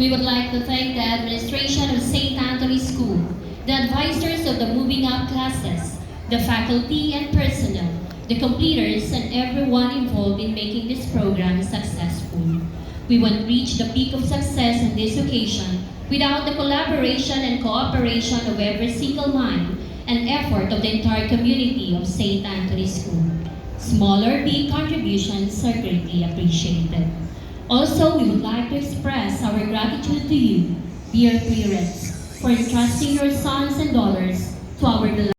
We would like to thank the administration of St. Anthony School, the advisors of the Moving Up classes, the faculty and personnel, the completers, and everyone involved in making this program successful. We won't reach the peak of success on this occasion without the collaboration and cooperation of every single mind and effort of the entire community of St. Anthony School. Small or big contributions are greatly appreciated. Also, we would like to express our gratitude to you, dear parents, for entrusting your sons and daughters to our beloved